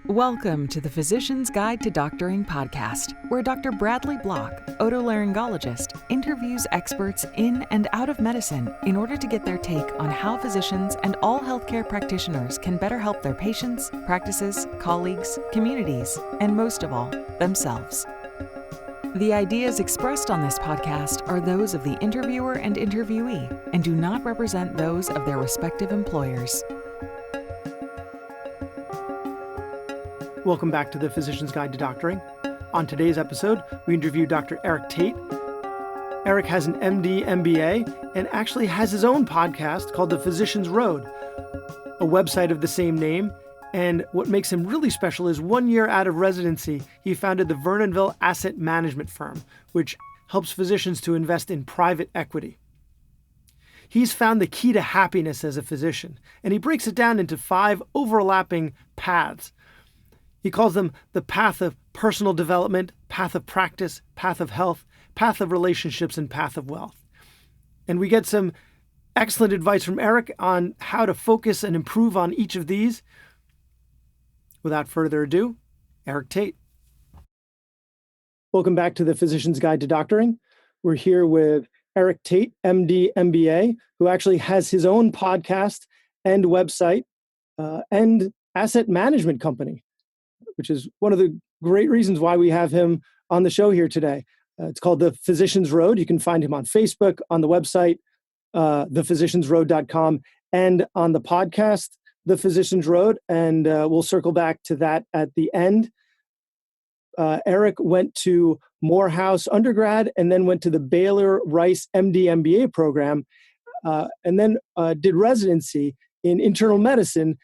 Welcome to the Physician's Guide to Doctoring podcast, where Dr. Bradley Block, otolaryngologist, interviews experts in and out of medicine in order to get their take on how physicians and all healthcare practitioners can better help their patients, practices, colleagues, communities, and most of all, themselves. The ideas expressed on this podcast are those of the interviewer and interviewee and do not represent those of their respective employers. Welcome back to the Physician's Guide to Doctoring. On today's episode, we interview Dr. Eric Tait. Eric has an MD, MBA, and actually has his own podcast called The Physician's Road, a website of the same name. And what makes him really special is 1 year out of residency, he founded the Vernonville Asset Management Firm, which helps physicians to invest in private equity. He's found the key to happiness as a physician, and he breaks it down into 5 overlapping paths. He calls them the path of personal development, path of practice, path of health, path of relationships, and path of wealth. And we get some excellent advice from Eric on how to focus and improve on each of these. Without further ado, Eric Tait. Welcome back to the Physician's Guide to Doctoring. We're here with Eric Tait, MD, MBA, who actually has his own podcast and website and asset management company, which is one of the great reasons why we have him on the show here today. It's called The Physician's Road. You can find him on Facebook, on the website, thephysiciansroad.com, and on the podcast, The Physician's Road, and we'll circle back to that at the end. Eric went to Morehouse undergrad and then went to the Baylor Rice MD MBA program and then did residency in internal medicine.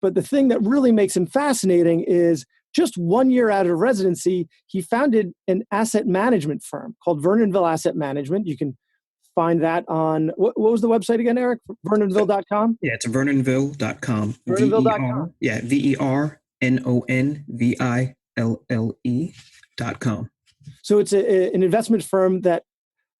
But the thing that really makes him fascinating is just 1 year out of residency, he founded an asset management firm called Vernonville Asset Management. You can find that on, what was the website again, Eric? Vernonville.com? Yeah, it's vernonville.com. Vernonville.com. Yeah, VERNONVILLE.com. So it's an investment firm that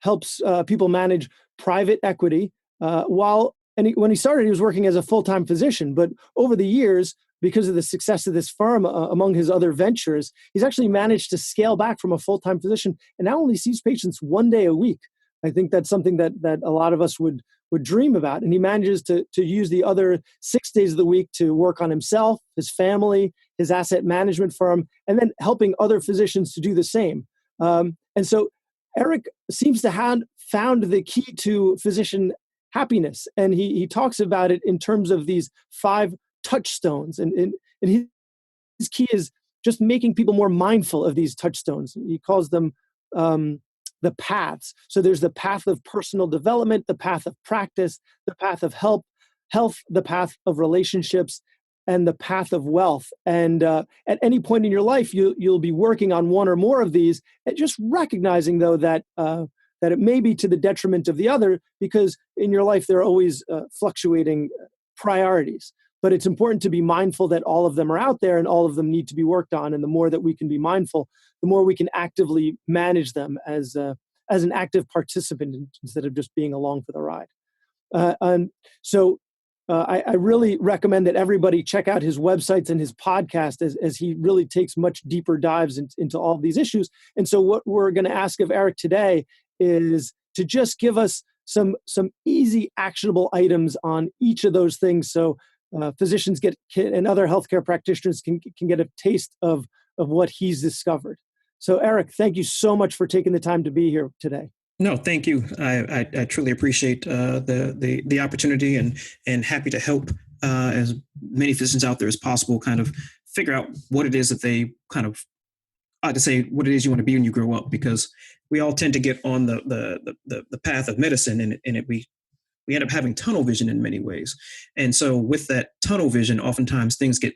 helps people manage private equity when he started, he was working as a full-time physician, but over the years, because of the success of this firm, among his other ventures, he's actually managed to scale back from a full-time physician and now only sees patients 1 day a week. I think that's something that a lot of us would dream about. And he manages to use the other 6 days of the week to work on himself, his family, his asset management firm, and then helping other physicians to do the same. And so Eric seems to have found the key to physician happiness. And he talks about it in terms of these 5 touchstones. And his key is just making people more mindful of these touchstones. He calls them the paths. So there's the path of personal development, the path of practice, the path of health, the path of relationships, and the path of wealth. And at any point in your life, you'll be working on one or more of these, and just recognizing, though, that it may be to the detriment of the other, because in your life there are always fluctuating priorities. But it's important to be mindful that all of them are out there and all of them need to be worked on. And the more that we can be mindful, the more we can actively manage them as an active participant instead of just being along for the ride. So I really recommend that everybody check out his websites and his podcast as he really takes much deeper dives into all of these issues. And so what we're going to ask of Eric today is to just give us some easy, actionable items on each of those things, so physicians and other healthcare practitioners can get a taste of what he's discovered. So, Eric, thank you so much for taking the time to be here today. No, thank you. I truly appreciate the opportunity and happy to help as many physicians out there as possible kind of figure out what it is that they kind of, I like to say, what it is you want to be when you grow up, because we all tend to get on the path of medicine and we end up having tunnel vision in many ways. And so with that tunnel vision, oftentimes things get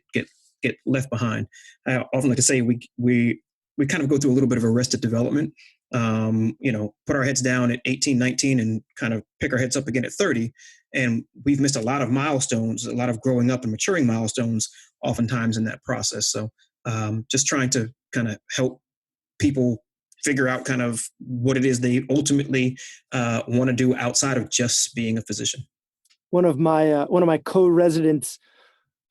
left behind. I often like to say we kind of go through a little bit of arrested development, put our heads down at 18, 19 and kind of pick our heads up again at 30. And we've missed a lot of milestones, a lot of growing up and maturing milestones oftentimes in that process. So just trying to kind of help people figure out kind of what it is they ultimately want to do outside of just being a physician. One of my co-residents'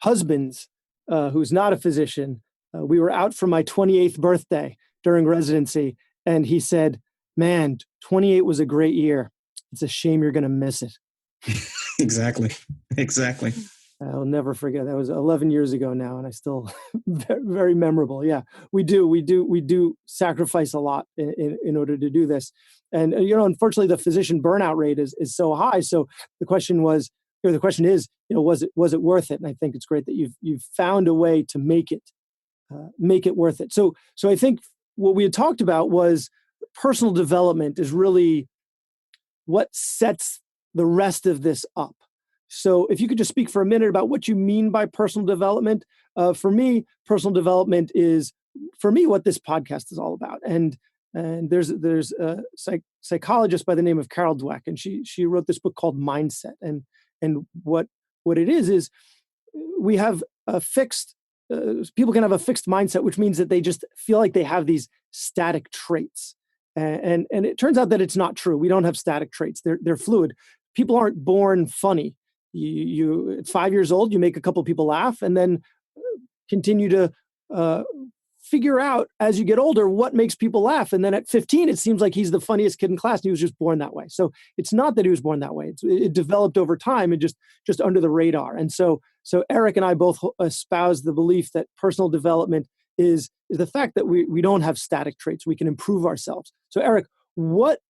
husbands, who's not a physician, we were out for my 28th birthday during residency, and he said, "Man, 28 was a great year. It's a shame you're going to miss it." Exactly. Exactly. I'll never forget. That was 11 years ago now, and I still very, very memorable. Yeah, we do sacrifice a lot in order to do this, and unfortunately, the physician burnout rate is so high. So the question was, or the question is, was it worth it? And I think it's great that you've found a way to make it worth it. So I think what we had talked about was personal development is really what sets the rest of this up. So if you could just speak for a minute about what you mean by personal development. For me, personal development is, for me, what this podcast is all about. And there's a psychologist by the name of Carol Dweck, and she wrote this book called Mindset. And what it is we have a fixed, people can have a fixed mindset, which means that they just feel like they have these static traits. And it turns out that it's not true. We don't have static traits. They're fluid. People aren't born funny. You at 5 years old, you make a couple people laugh, and then continue to figure out as you get older what makes people laugh. And then at 15, it seems like he's the funniest kid in class, and he was just born that way. So it's not that he was born that way. It developed over time and just under the radar. And so Eric and I both espouse the belief that personal development is the fact that we don't have static traits. We can improve ourselves. So Eric, what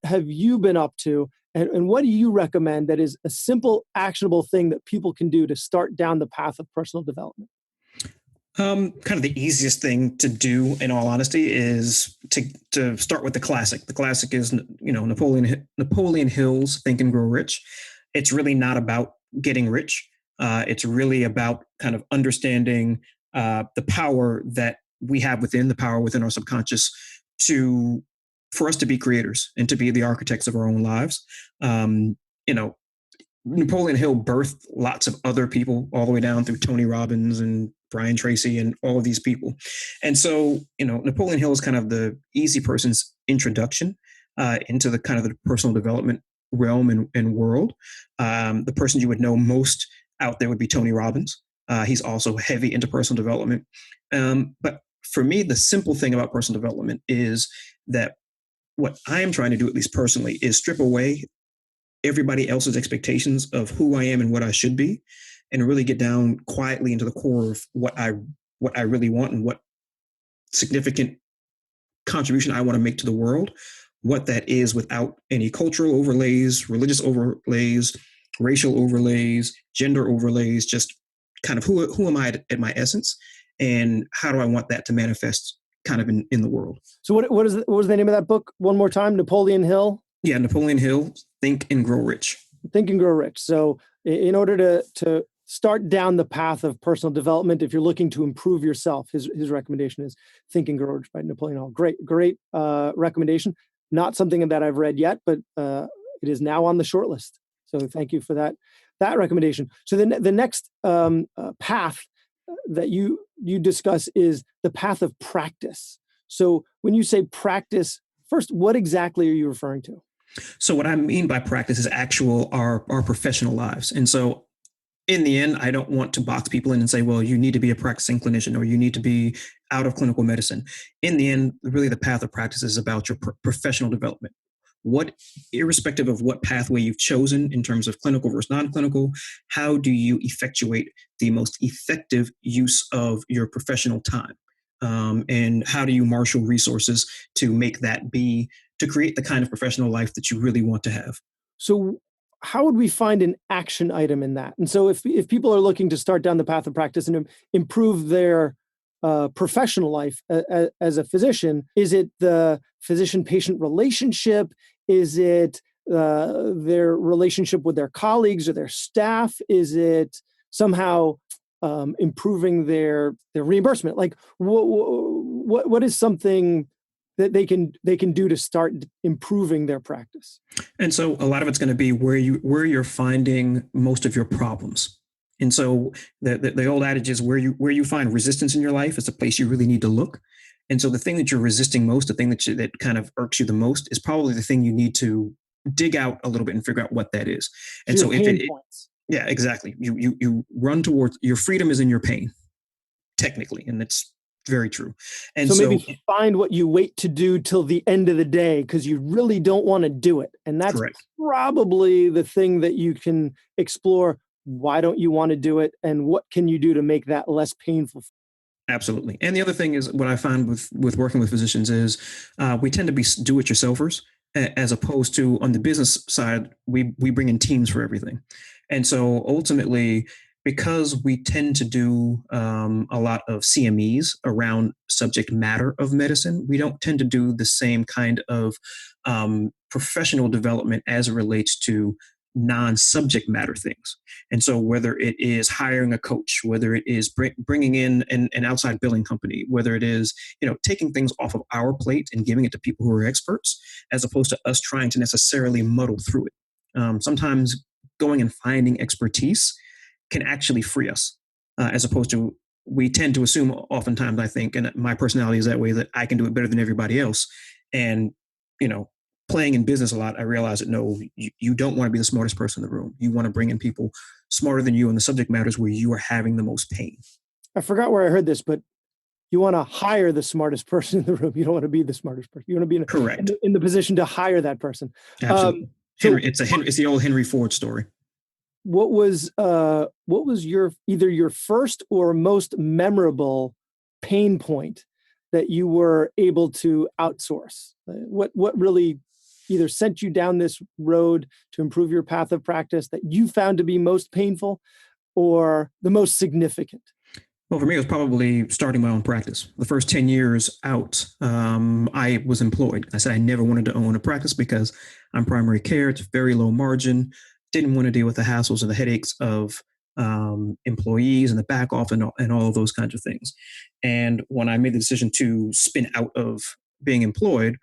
have you been up to? And what do you recommend that is a simple, actionable thing that people can do to start down the path of personal development? Kind of the easiest thing to do, in all honesty, is to start with the classic. The classic is, Napoleon Hill's Think and Grow Rich. It's really not about getting rich. It's really about kind of understanding the power that we have within our subconscious for us to be creators and to be the architects of our own lives. Napoleon Hill birthed lots of other people all the way down through Tony Robbins and Brian Tracy and all of these people. And so, Napoleon Hill is kind of the easy person's introduction into the kind of the personal development realm and world. The person you would know most out there would be Tony Robbins. He's also heavy into personal development. But for me, the simple thing about personal development is that what I am trying to do, at least personally, is strip away everybody else's expectations of who I am and what I should be, and really get down quietly into the core of what I really want and what significant contribution I want to make to the world, what that is without any cultural overlays, religious overlays, racial overlays, gender overlays, just kind of who am I at my essence, and how do I want that to manifest kind of in the world. So what was the name of that book one more time? Napoleon Hill? Yeah, Napoleon Hill, Think and Grow Rich. Think and Grow Rich. So in order to start down the path of personal development, if you're looking to improve yourself, his recommendation is Think and Grow Rich by Napoleon Hill. Great recommendation. Not something that I've read yet, but it is now on the short list. So thank you for that recommendation. So the next path that you discuss is the path of practice. So when you say practice, first, what exactly are you referring to? So what I mean by practice is our professional lives. And so in the end, I don't want to box people in and say, well, you need to be a practicing clinician or you need to be out of clinical medicine. In the end, really the path of practice is about your professional development. Irrespective of what pathway you've chosen in terms of clinical versus non-clinical, how do you effectuate the most effective use of your professional time? And how do you marshal resources to create the kind of professional life that you really want to have? So how would we find an action item in that? And so if people are looking to start down the path of practice and improve their professional life as a physician, is it the physician-patient relationship? Is it their relationship with their colleagues or their staff? Is it somehow improving their reimbursement? Like what is something that they can do to start improving their practice? And so a lot of it's going to be where you're finding most of your problems. And so the old adage is where you find resistance in your life is the place you really need to look. And so the thing that you're resisting most, the thing that kind of irks you the most, is probably the thing you need to dig out a little bit and figure out what that is. And so yeah, exactly. You run towards your freedom is in your pain, technically, and it's Very true. And So so, maybe find what you wait to do till the end of the day because you really don't want to do it. And that's correct. probably the thing that you can explore. Why don't you want to do it? And what can you do to make that less painful? Absolutely. And the other thing is what I find with working with physicians is we tend to be do-it-yourselfers as opposed to on the business side, we bring in teams for everything. And so ultimately, because we tend to do a lot of CMEs around subject matter of medicine, we don't tend to do the same kind of professional development as it relates to non-subject matter things. And so whether it is hiring a coach, whether it is bringing in an outside billing company, whether it is, taking things off of our plate and giving it to people who are experts, as opposed to us trying to necessarily muddle through it. Sometimes going and finding expertise can actually free us, as opposed to we tend to assume oftentimes, I think, and my personality is that way, that I can do it better than everybody else. And, playing in business a lot, I realized that no, you don't want to be the smartest person in the room. You want to bring in people smarter than you in the subject matters where you are having the most pain. I forgot where I heard this, but you want to hire the smartest person in the room. You don't want to be the smartest person. You want to be Correct. in the position to hire that person. Absolutely. It's the old Henry Ford story. What was your either your first or most memorable pain point that you were able to outsource? What really either sent you down this road to improve your path of practice that you found to be most painful or the most significant? Well, for me, it was probably starting my own practice. The first 10 years out, I was employed. I said I never wanted to own a practice because I'm primary care. It's very low margin. Didn't want to deal with the hassles and the headaches of employees and the back office and all of those kinds of things. And when I made the decision to spin out of being employed,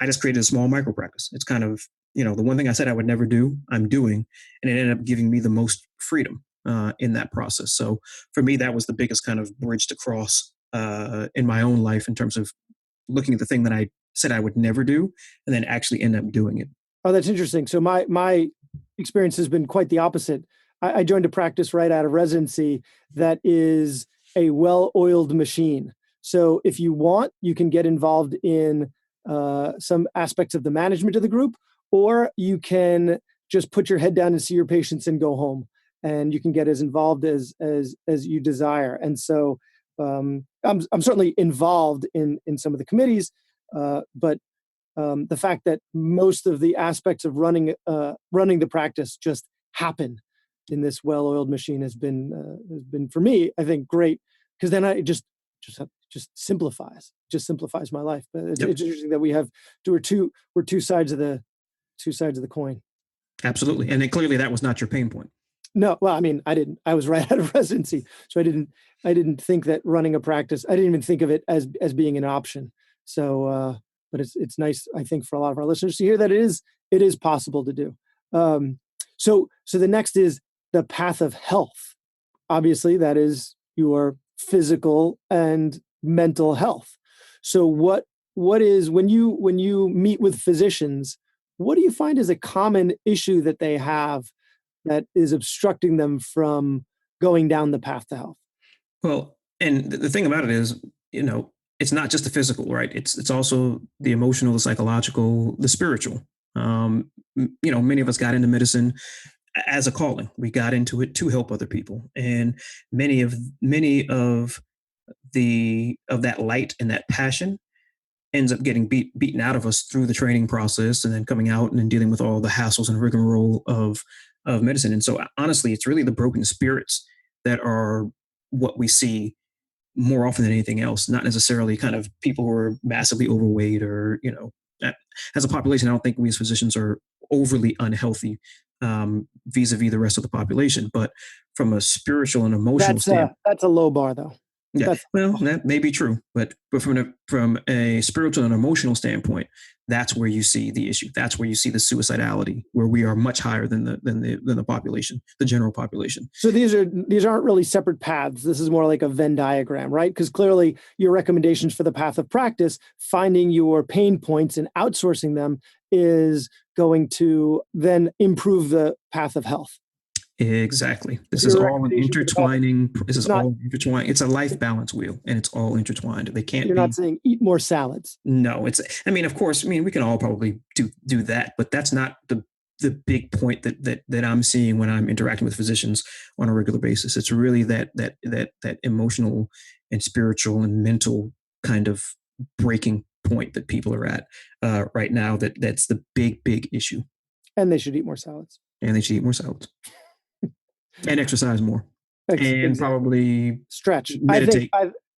I just created a small micro practice. It's kind of, the one thing I said I would never do, I'm doing, and it ended up giving me the most freedom in that process. So for me, that was the biggest kind of bridge to cross in my own life in terms of looking at the thing that I said I would never do and then actually end up doing it. Oh, that's interesting. So my experience has been quite the opposite. I joined a practice right out of residency that is a well-oiled machine. So if you want, you can get involved in some aspects of the management of the group, or you can just put your head down and see your patients and go home. And you can get as involved as you desire. And so I'm certainly involved in some of the committees, but the fact that most of the aspects of running the practice just happen in this well-oiled machine has been for me, I think, great, because then I just simplifies my life. But it's interesting that we're two sides of the coin. Absolutely, and then clearly that was not your pain point. No, well, I mean, I was right out of residency, so I didn't think that running a practice, I didn't even think of it as being an option. So, but it's nice, I think, for a lot of our listeners to hear that it is possible to do. So the next is the path of health. Obviously, that is your physical and mental health. So what is when you meet with physicians, what do you find is a common issue that they have that is obstructing them from going down the path to health? Well, and the thing about it is, it's not just the physical, right? It's also the emotional, the psychological, the spiritual. Many of us got into medicine as a calling. We got into it to help other people, and many of that light and that passion ends up getting beaten out of us through the training process, and then coming out and then dealing with all the hassles and rigmarole of medicine. And so, honestly, it's really the broken spirits that are what we see more often than anything else, not necessarily kind of people who are massively overweight or, as a population, I don't think we as physicians are overly unhealthy vis-a-vis the rest of the population. But from a spiritual and emotional standpoint, that's a low bar, though. Yeah, well, that may be true, but from a spiritual and emotional standpoint, that's where you see the issue. That's where you see the suicidality, where we are much higher than the population, the general population. So these aren't really separate paths. This is more like a Venn diagram, right? Because clearly your recommendations for the path of practice, finding your pain points and outsourcing them, is going to then improve the path of health. Exactly. This is Your all an recommendation for the best. intertwining. This is Not, all intertwined. It's a life balance wheel, and it's all intertwined. They can't you're not be. saying eat more salads. No, it's. I mean, of course. I mean, we can all probably do that, but that's not the big point that I'm seeing when I'm interacting with physicians on a regular basis. It's really that emotional and spiritual and mental kind of breaking point that people are at right now. That's the big issue. And they should eat more salads. And they should eat more salads and exercise more. And Exactly. probably stretch. meditate.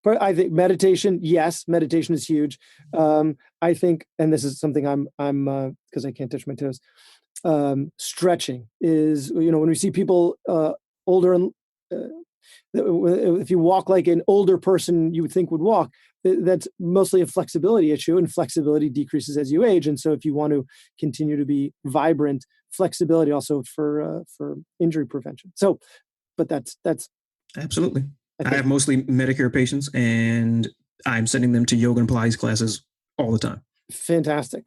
I think meditation. Yes, meditation is huge. I think, and this is something I'm because I can't touch my toes. Stretching is, when we see people older and if you walk like an older person you would think would walk, that's mostly a flexibility issue, and flexibility decreases as you age. And so if you want to continue to be vibrant, flexibility also for injury prevention. So, but that's absolutely. I have mostly Medicare patients, and I'm sending them to yoga and Pilates classes all the time. Fantastic.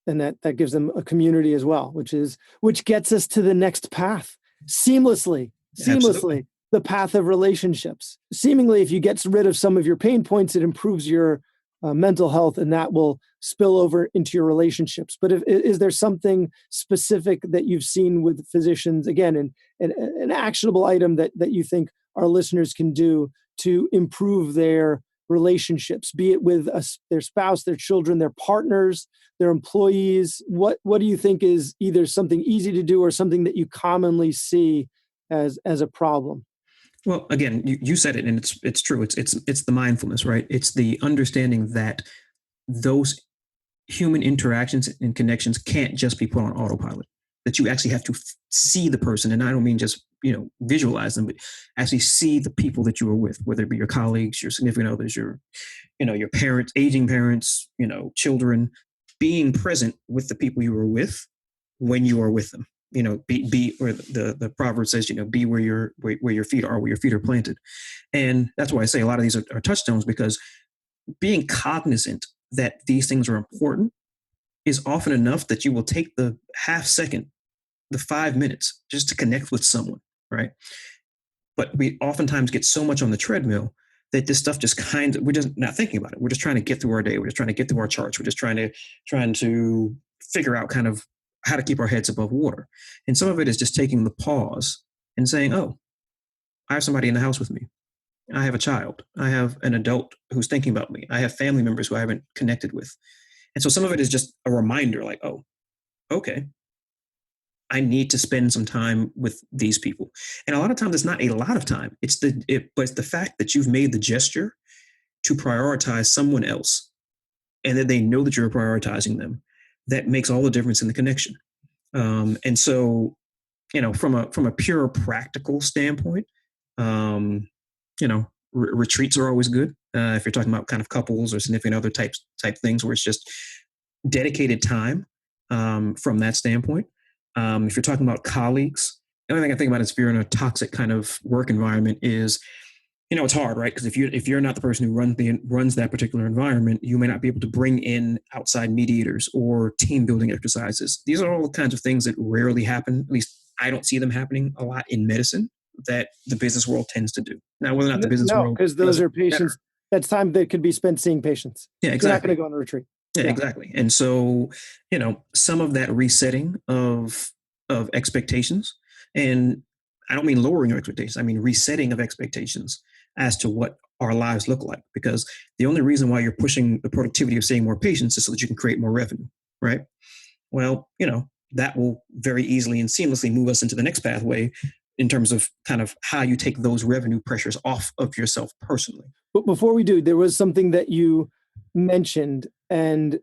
And that gives them a community as well, which gets us to the next path seamlessly, Absolutely. the path of relationships. Seemingly, if you get rid of some of your pain points, it improves your mental health, and that will spill over into your relationships. But is there something specific that you've seen with physicians, again, an actionable item that you think our listeners can do to improve their relationships, be it with their spouse, their children, their partners, their employees? What do you think is either something easy to do or something that you commonly see as a problem? Well, again, you said it, and it's true. It's the mindfulness, right? It's the understanding that those human interactions and connections can't just be put on autopilot. That you actually have to see the person, and I don't mean just visualize them, but actually see the people that you are with, whether it be your colleagues, your significant others, your parents, aging parents, children. Being present with the people you are with when you are with them. Be where the proverb says, be where your feet are, where your feet are planted. And that's why I say a lot of these are touchstones, because being cognizant that these things are important is often enough that you will take the half second, the 5 minutes just to connect with someone, right? But we oftentimes get so much on the treadmill that this stuff just we're just not thinking about it. We're just trying to get through our day. We're just trying to get through our charts. We're just trying to figure out kind of how to keep our heads above water. And some of it is just taking the pause and saying, oh, I have somebody in the house with me. I have a child. I have an adult who's thinking about me. I have family members who I haven't connected with. And so some of it is just a reminder like, oh, okay, I need to spend some time with these people. And a lot of times it's not a lot of time. But it's the fact that you've made the gesture to prioritize someone else, and that they know that you're prioritizing them, that makes all the difference in the connection. And so, from a pure practical standpoint, retreats are always good. If you're talking about kind of couples or significant other type things where it's just dedicated time from that standpoint. If you're talking about colleagues, the only thing I think about is if you're in a toxic kind of work environment is, it's hard, right? Because if you're not the person who runs that particular environment, you may not be able to bring in outside mediators or team building exercises. These are all the kinds of things that rarely happen. At least I don't see them happening a lot in medicine, that the business world tends to do. Now, whether or not the business world, because those are patients. That's time that could be spent seeing patients. Yeah, exactly. You're not going to go on a retreat. Yeah, exactly. And so, some of that resetting of expectations, and I don't mean lowering your expectations, I mean resetting of expectations as to what our lives look like. Because the only reason why you're pushing the productivity of seeing more patients is so that you can create more revenue, right? Well, that will very easily and seamlessly move us into the next pathway in terms of kind of how you take those revenue pressures off of yourself personally. But before we do, there was something that you mentioned, and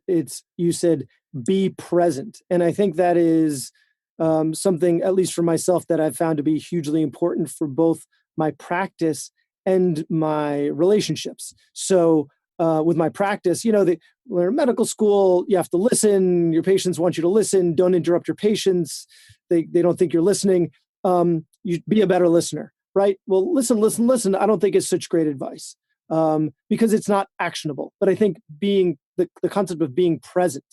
you said, be present. And I think that is something, at least for myself, that I've found to be hugely important for both my practice and my relationships. So with my practice, we're in medical school, you have to listen. Your patients want you to listen. Don't interrupt your patients. They don't think you're listening. You be a better listener, right? Well, listen. I don't think it's such great advice because it's not actionable. But I think being the concept of being present.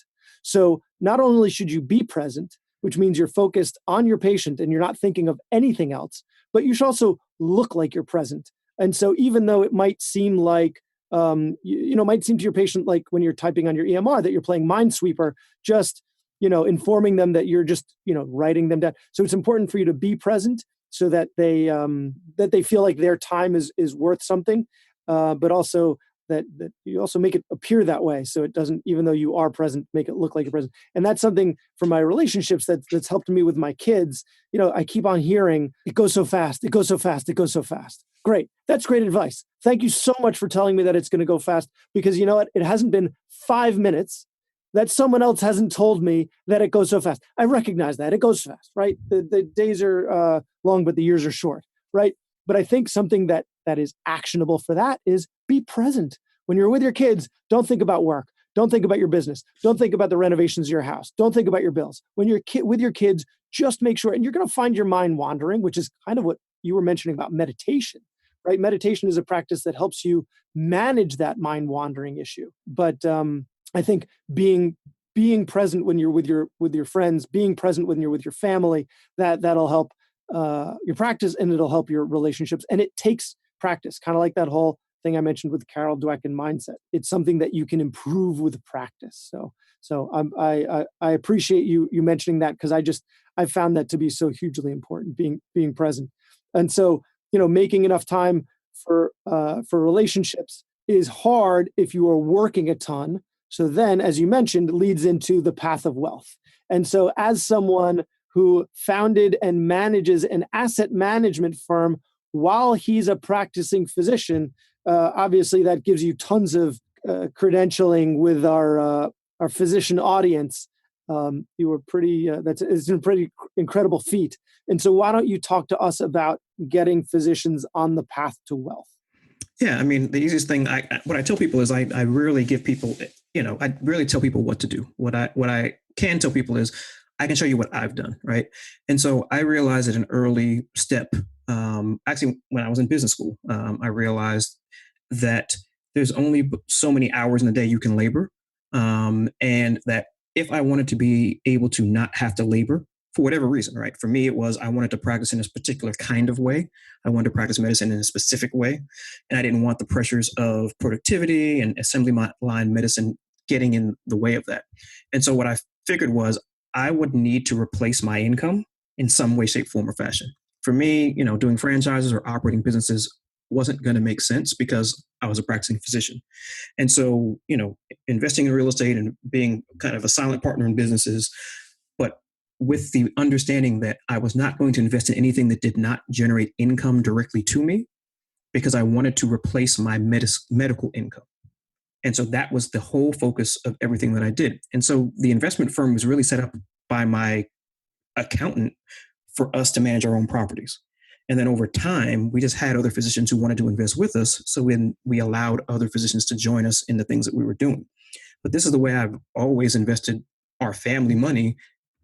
So not only should you be present, which means you're focused on your patient and you're not thinking of anything else. But you should also look like you're present. And so even though it might seem like, might seem to your patient like when you're typing on your EMR that you're playing Minesweeper, just, informing them that you're just, writing them down. So it's important for you to be present so that they feel like their time is worth something, but also that you also make it appear that way. So it doesn't, even though you are present, make it look like you're present. And that's something for my relationships that's helped me with my kids. I keep on hearing, it goes so fast, it goes so fast, it goes so fast. Great. That's great advice. Thank you so much for telling me that it's going to go fast, because you know what? It hasn't been 5 minutes that someone else hasn't told me that it goes so fast. I recognize that it goes fast, right? The days are long, but the years are short, right? But I think something that is actionable for that is be present. When you're with your kids, don't think about work. Don't think about your business. Don't think about the renovations of your house. Don't think about your bills. When you're with your kids, just make sure, and you're going to find your mind wandering, which is kind of what you were mentioning about meditation, right? Meditation is a practice that helps you manage that mind wandering issue. But I think being present when you're with your friends, being present when you're with your family, that'll help your practice, and it'll help your relationships. And it takes practice, kind of like that whole thing I mentioned with Carol Dweck and mindset. It's something that you can improve with practice. So I appreciate you mentioning that, because I found that to be so hugely important, being present. And so, making enough time for relationships is hard if you are working a ton. So then, as you mentioned, leads into the path of wealth. And so as someone who founded and manages an asset management firm while he's a practicing physician, obviously that gives you tons of credentialing with our physician audience. You were it's a pretty incredible feat. And so why don't you talk to us about getting physicians on the path to wealth? Yeah, I mean, the easiest thing what I tell people is I rarely give people, I rarely tell people what to do. What I can tell people is I can show you what I've done, right? And so I realized at an early step, actually when I was in business school, I realized that there's only so many hours in a day you can labor, and that if I wanted to be able to not have to labor for whatever reason, right? For me, it was I wanted to practice in a particular kind of way. I wanted to practice medicine in a specific way. And I didn't want the pressures of productivity and assembly line medicine getting in the way of that. And so what I figured was I would need to replace my income in some way, shape, form, or fashion. For me, doing franchises or operating businesses wasn't going to make sense because I was a practicing physician. And so, investing in real estate and being kind of a silent partner in businesses, but with the understanding that I was not going to invest in anything that did not generate income directly to me, because I wanted to replace my medical income. And so that was the whole focus of everything that I did. And so the investment firm was really set up by my accountant for us to manage our own properties. And then over time, we just had other physicians who wanted to invest with us. So when we allowed other physicians to join us in the things that we were doing. But this is the way I've always invested our family money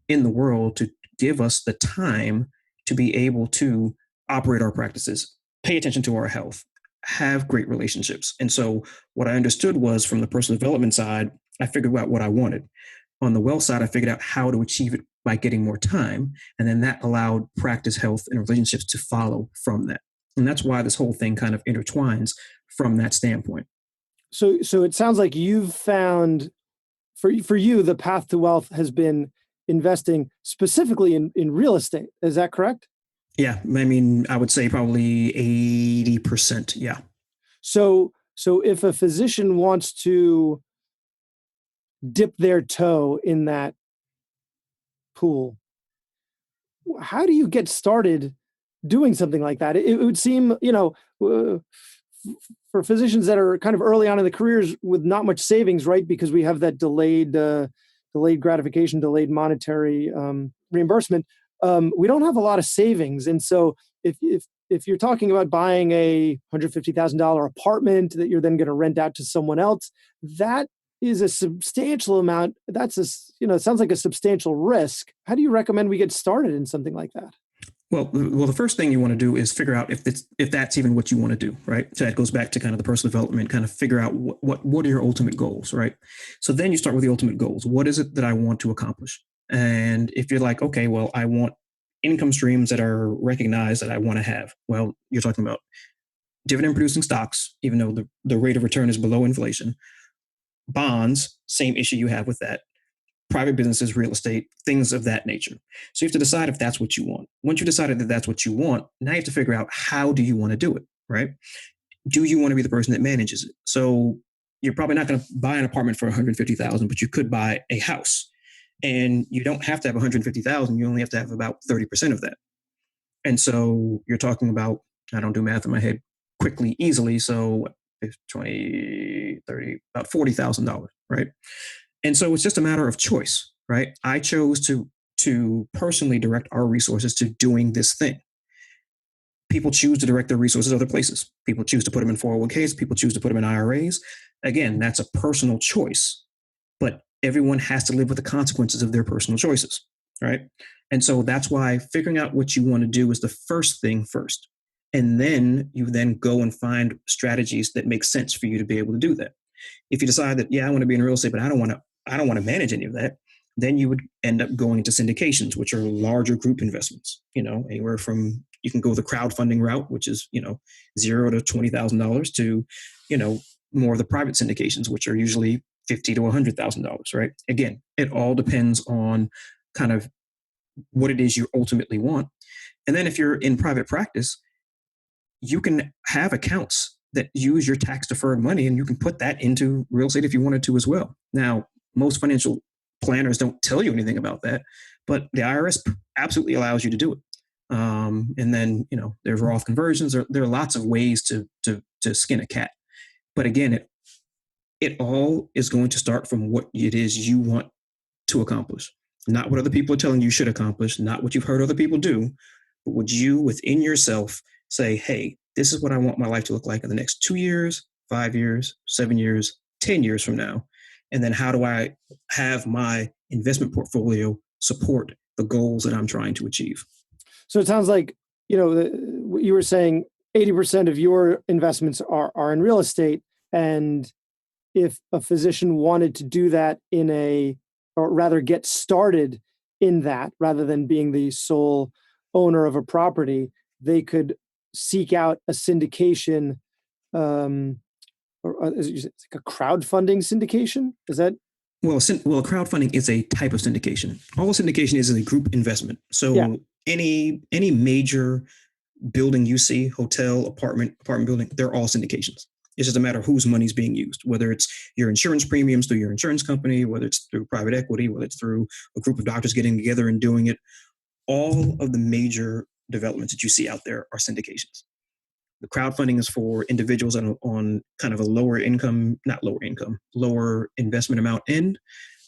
in the world, to give us the time to be able to operate our practices, pay attention to our health, have great relationships. And so what I understood was, from the personal development side, I figured out what I wanted. On the wealth side, I figured out how to achieve it by getting more time. And then that allowed practice, health, and relationships to follow from that. And that's why this whole thing kind of intertwines from that standpoint. So it sounds like you've found, for you, the path to wealth has been investing specifically in real estate. Is that correct? Yeah. I mean, I would say probably 80%. Yeah. So if a physician wants to dip their toe in that pool, how do you get started doing something like that? It would seem, for physicians that are kind of early on in the careers with not much savings, right? Because we have that delayed gratification, delayed monetary reimbursement. We don't have a lot of savings. And so if you're talking about buying a $150,000 apartment that you're then going to rent out to someone else, that is a substantial amount. It sounds like a substantial risk. How do you recommend we get started in something like that? Well, the first thing you want to do is figure out if that's even what you want to do, right? So that goes back to kind of the personal development, kind of figure out what are your ultimate goals, right? So then you start with the ultimate goals. What is it that I want to accomplish? And if you're like, okay, well, I want income streams that are recognized that I want to have, well, you're talking about dividend producing stocks, even though the rate of return is below inflation. Bonds, same issue you have with that. Private businesses, real estate, things of that nature. So you have to decide if that's what you want. Once you decided that that's what you want, now you have to figure out how do you want to do it, right? Do you want to be the person that manages it? So you're probably not going to buy an apartment for 150,000, but you could buy a house, and you don't have to have 150,000. You only have to have about 30% of that. And so you're talking about, I don't do math in my head quickly, easily. So 20, 30, about $40,000, right? And so it's just a matter of choice, right? I chose to personally direct our resources to doing this thing. People choose to direct their resources other places. People choose to put them in 401ks. People choose to put them in IRAs. Again, that's a personal choice, but everyone has to live with the consequences of their personal choices, right? And so that's why figuring out what you want to do is the first thing first. And then you then go and find strategies that make sense for you to be able to do that. If you decide that, yeah, I want to be in real estate, but I don't want to manage any of that, then you would end up going into syndications, which are larger group investments, anywhere from, you can go the crowdfunding route, which is, $0 to $20,000 to, more of the private syndications, which are usually $50,000 to $100,000, right? Again, it all depends on kind of what it is you ultimately want. And then if you're in private practice, you can have accounts that use your tax deferred money, and you can put that into real estate if you wanted to as well. Now, most financial planners don't tell you anything about that, but the IRS absolutely allows you to do it. And then, there's Roth conversions. There are lots of ways to skin a cat. But again, it all is going to start from what it is you want to accomplish, not what other people are telling you should accomplish, not what you've heard other people do, but would you within yourself say, hey, this is what I want my life to look like in the next 2 years, 5 years, 7 years, 10 years from now. And then how do I have my investment portfolio support the goals that I'm trying to achieve? So it sounds like, what you were saying, 80% of your investments are in real estate. And if a physician wanted to do that or rather get started in that, rather than being the sole owner of a property, they could seek out a syndication, or is it like a crowdfunding syndication? Is that? Well, crowdfunding is a type of syndication. All syndication is a group investment. So yeah. any major building you see, hotel, apartment building, they're all syndications. It's just a matter of whose money is being used, whether it's your insurance premiums through your insurance company, whether it's through private equity, whether it's through a group of doctors getting together and doing it. All of the major developments that you see out there are syndications. The crowdfunding is for individuals on kind of a lower investment amount end.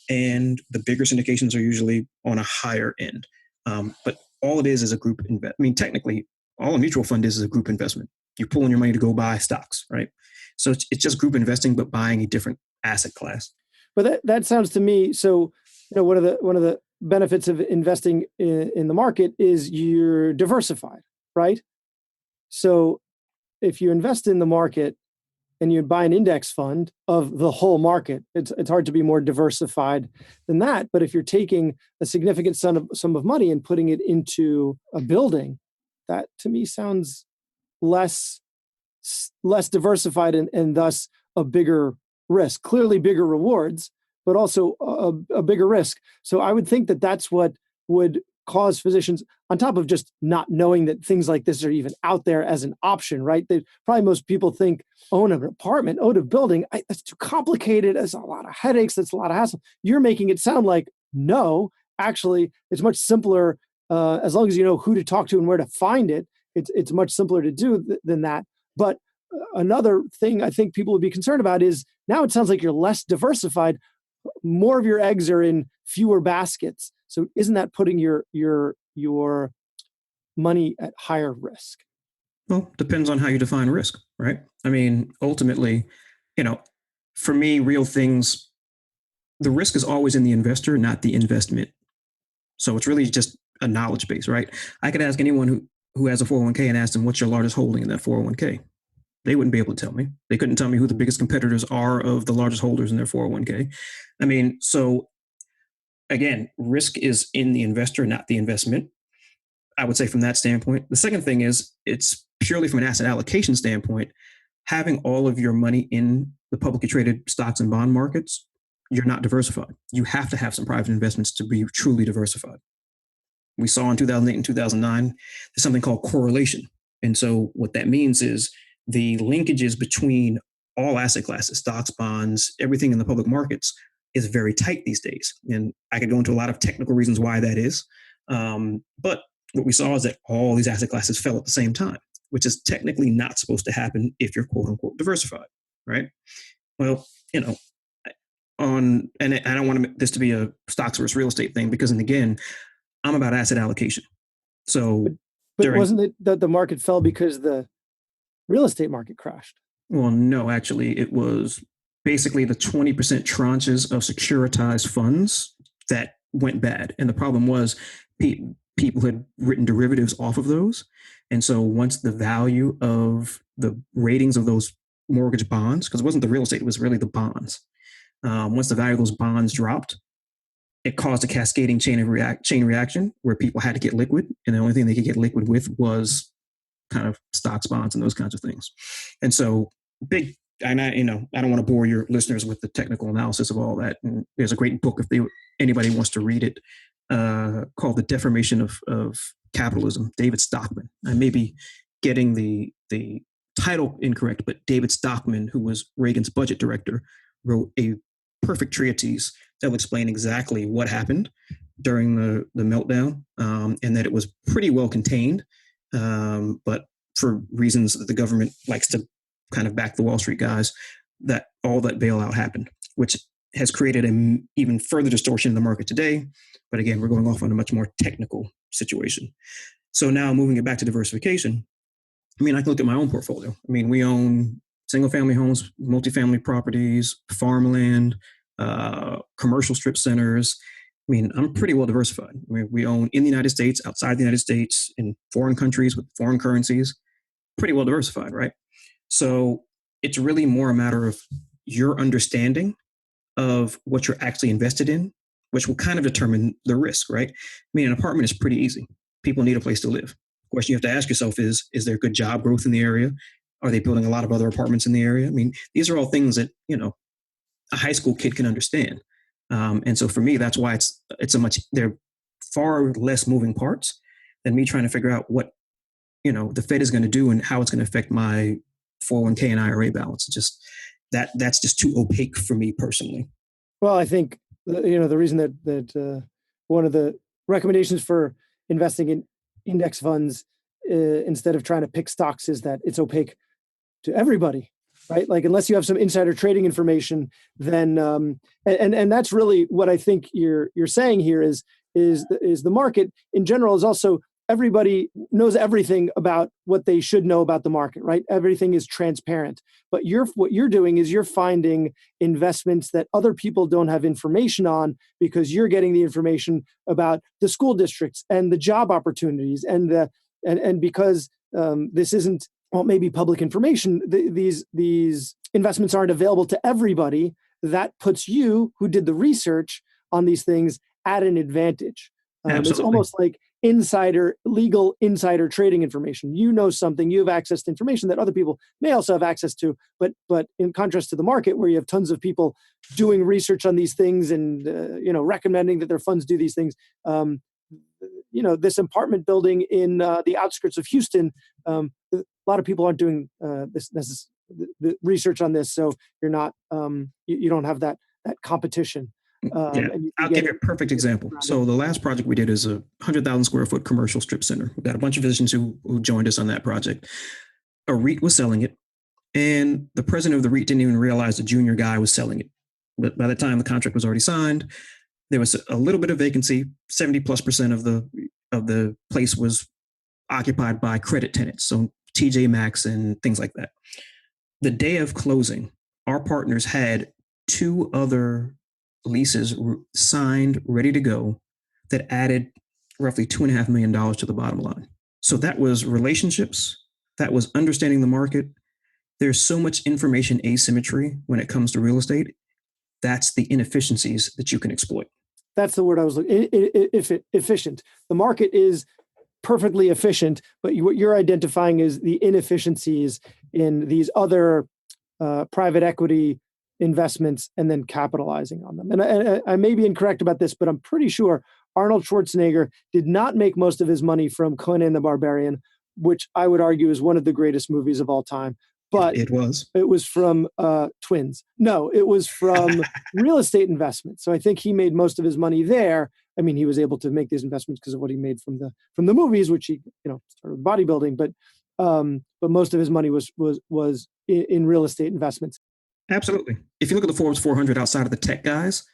And the bigger syndications are usually on a higher end. But all it is a group investment. I mean, technically, all a mutual fund is a group investment. You're pulling your money to go buy stocks, right? So it's just group investing, but buying a different asset class. But that sounds to me, so one of the benefits of investing in the market is you're diversified, right? So if you invest in the market and you buy an index fund of the whole market, it's hard to be more diversified than that. But if you're taking a significant sum of money and putting it into a building, that to me sounds less diversified and thus a bigger risk. Clearly bigger rewards, but also a bigger risk. So I would think that that's what would cause physicians, on top of just not knowing that things like this are even out there as an option, right? Probably most people think, own an apartment, own a building, that's too complicated. That's a lot of headaches. That's a lot of hassle. You're making it sound like, no, actually, it's much simpler. As long as you know who to talk to and where to find it, it's much simpler to do than that. But another thing I think people would be concerned about is now it sounds like you're less diversified. More of your eggs are in fewer baskets. So isn't that putting your money at higher risk? Well, depends on how you define risk, right? I mean, ultimately, for me, real things, the risk is always in the investor, not the investment. So it's really just a knowledge base, right? I could ask anyone who has a 401k and ask them, what's your largest holding in that 401k? They wouldn't be able to tell me. They couldn't tell me who the biggest competitors are of the largest holders in their 401k. I mean, so again, risk is in the investor, not the investment. I would say from that standpoint. The second thing is it's purely from an asset allocation standpoint, having all of your money in the publicly traded stocks and bond markets, you're not diversified. You have to have some private investments to be truly diversified. We saw in 2008 and 2009, there's something called correlation. And so what that means is the linkages between all asset classes, stocks, bonds, everything in the public markets is very tight these days. And I could go into a lot of technical reasons why that is. But what we saw is that all these asset classes fell at the same time, which is technically not supposed to happen if you're quote unquote diversified, right? Well, and I don't want this to be a stocks versus real estate thing, because, and again, I'm about asset allocation. So, but wasn't it that the market fell because the real estate market crashed? Well, no, actually, it was basically the 20% tranches of securitized funds that went bad. And the problem was people had written derivatives off of those. And so once the value of the ratings of those mortgage bonds, because it wasn't the real estate, it was really the bonds. Once the value of those bonds dropped, it caused a cascading chain reaction where people had to get liquid. And the only thing they could get liquid with was kind of stocks, bonds, and those kinds of things. And so and I don't want to bore your listeners with the technical analysis of all that. And there's a great book if anybody wants to read it, called The Deformation of Capitalism, David Stockman. I may be getting the title incorrect, but David Stockman, who was Reagan's budget director, wrote a perfect treatise that will explain exactly what happened during the meltdown, and that it was pretty well contained, but for reasons that the government likes to kind of back the Wall Street guys, that all that bailout happened, which has created an even further distortion in the market today. But again, we're going off on a much more technical situation. So now moving it back to diversification, I can look at my own portfolio. We own single family homes, multifamily properties, farmland, commercial strip centers. I'm pretty well diversified. We own in the United States, outside the United States, in foreign countries with foreign currencies, pretty well diversified, right? So it's really more a matter of your understanding of what you're actually invested in, which will kind of determine the risk, right? An apartment is pretty easy. People need a place to live. The question you have to ask yourself is there good job growth in the area? Are they building a lot of other apartments in the area? These are all things that, a high school kid can understand. And so for me, that's why there are far less moving parts than me trying to figure out what, the Fed is going to do and how it's going to affect my 401k and IRA balance. That's just too opaque for me personally. Well, I think, the reason that one of the recommendations for investing in index funds instead of trying to pick stocks is that it's opaque to everybody, right? Like, unless you have some insider trading information, then and that's really what I think you're saying here is the market in general is also, everybody knows everything about what they should know about the market, right? Everything is transparent. But what you're doing is you're finding investments that other people don't have information on, because you're getting the information about the school districts and the job opportunities and because this isn't, well, maybe public information, these investments aren't available to everybody. That puts you, who did the research on these things, at an advantage. It's almost like legal insider trading information. You know something, you have access to information that other people may also have access to, but in contrast to the market, where you have tons of people doing research on these things and recommending that their funds do these things. This apartment building in the outskirts of Houston, a lot of people aren't doing the research on this, so you're not you don't have that competition. I'll give you a perfect example. So the last project we did is a 100,000 square foot commercial strip center. We've got a bunch of physicians who joined us on that project. A REIT was selling it, and the president of the REIT didn't even realize the junior guy was selling it. But by the time the contract was already signed, there was a little bit of vacancy. 70+% of the place was occupied by credit tenants, so TJ Maxx and things like that. The day of closing, our partners had 2 other leases signed, ready to go, that added roughly $2.5 million to the bottom line. So that was relationships, that was understanding the market. There's so much information asymmetry when it comes to real estate. That's the inefficiencies that you can exploit. That's the word I was looking. Efficient. The market is perfectly efficient, but what you're identifying is the inefficiencies in these other private equity investments and then capitalizing on them. And I may be incorrect about this, but I'm pretty sure Arnold Schwarzenegger did not make most of his money from Conan the Barbarian, which I would argue is one of the greatest movies of all time. But it was from Twins. No, it was from real estate investments. So I think he made most of his money there. I mean, he was able to make these investments because of what he made from the movies, which he started with bodybuilding. But most of his money was in real estate investments. Absolutely. If you look at the Forbes 400 outside of the tech guys,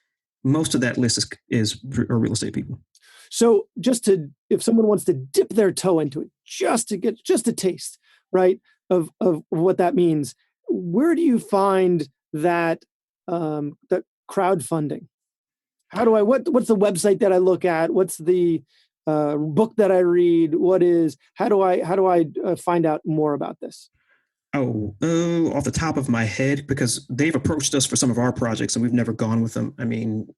most of that list is real estate people. So if someone wants to dip their toe into it, just to taste, right, of what that means, where do you find that crowdfunding? What's the website that I look at? What's the book that I read? How do I find out more about this? Off the top of my head, because they've approached us for some of our projects and we've never gone with them. I mean,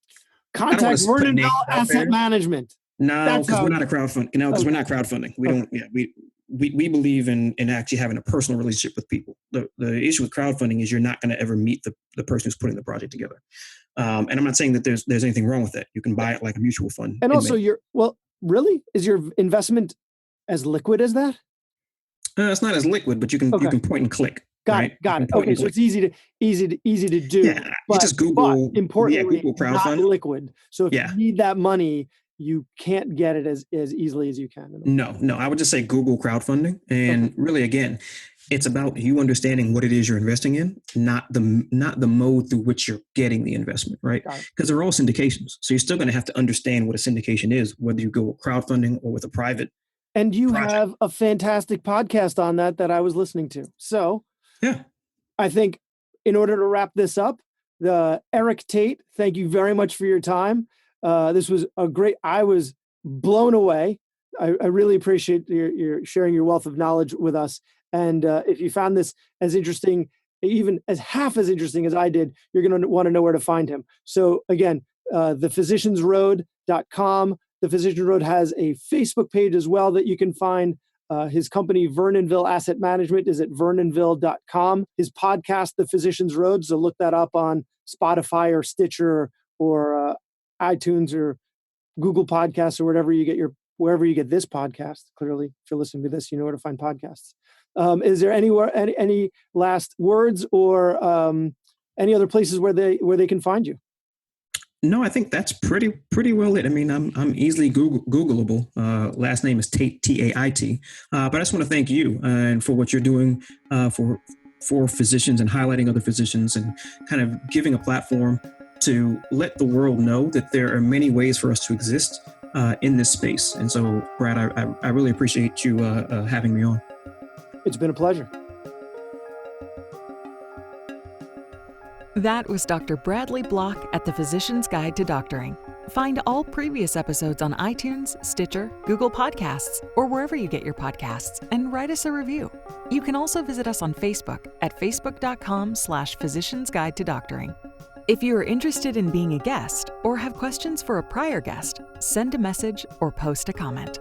contact Vernonville Asset Management. No, because we're not a crowdfunding. No, because we're not crowdfunding. We don't. Yeah, we believe in actually having a personal relationship with people. The issue with crowdfunding is you're not going to ever meet the person who's putting the project together. And I'm not saying that there's anything wrong with that. You can buy it like a mutual fund. And also, really, is your investment as liquid as that? It's not as liquid, but you can point and click. Got it. Okay, so it's easy to do. Yeah, but just Google. Importantly, Google crowdfund. Not liquid. So if you need that money, you can't get it as easily as you can. No. I would just say Google crowdfunding, and really, again, it's about you understanding what it is you're investing in, not the mode through which you're getting the investment, right? Because they're all syndications, so you're still going to have to understand what a syndication is, whether you go with crowdfunding or with a private. And you have a fantastic podcast on that I was listening to. So yeah, I think in order to wrap this up, Eric Tait, thank you very much for your time. This was I was blown away. I really appreciate your sharing your wealth of knowledge with us. And if you found this as interesting, even as half as interesting as I did, you're going to want to know where to find him. So again, thephysiciansroad.com. The Physicians Road has a Facebook page as well that you can find. His company, Vernonville Asset Management, is at vernonville.com. His podcast, The Physicians Road, so look that up on Spotify or Stitcher or iTunes or Google Podcasts or wherever you get this podcast. Clearly, if you're listening to this, you know where to find podcasts. Is there any last words or any other places where they can find you? No, I think that's pretty well it. I mean, I'm easily Googleable. Last name is Tait, Tait. But I just want to thank you and for what you're doing for physicians and highlighting other physicians and kind of giving a platform to let the world know that there are many ways for us to exist in this space. And so, Brad, I really appreciate you having me on. It's been a pleasure. That was Dr. Bradley Block at the Physician's Guide to Doctoring. Find all previous episodes on iTunes, Stitcher, Google Podcasts, or wherever you get your podcasts, and write us a review. You can also visit us on Facebook at facebook.com/Physician's Guide to Doctoring. If you are interested in being a guest or have questions for a prior guest, send a message or post a comment.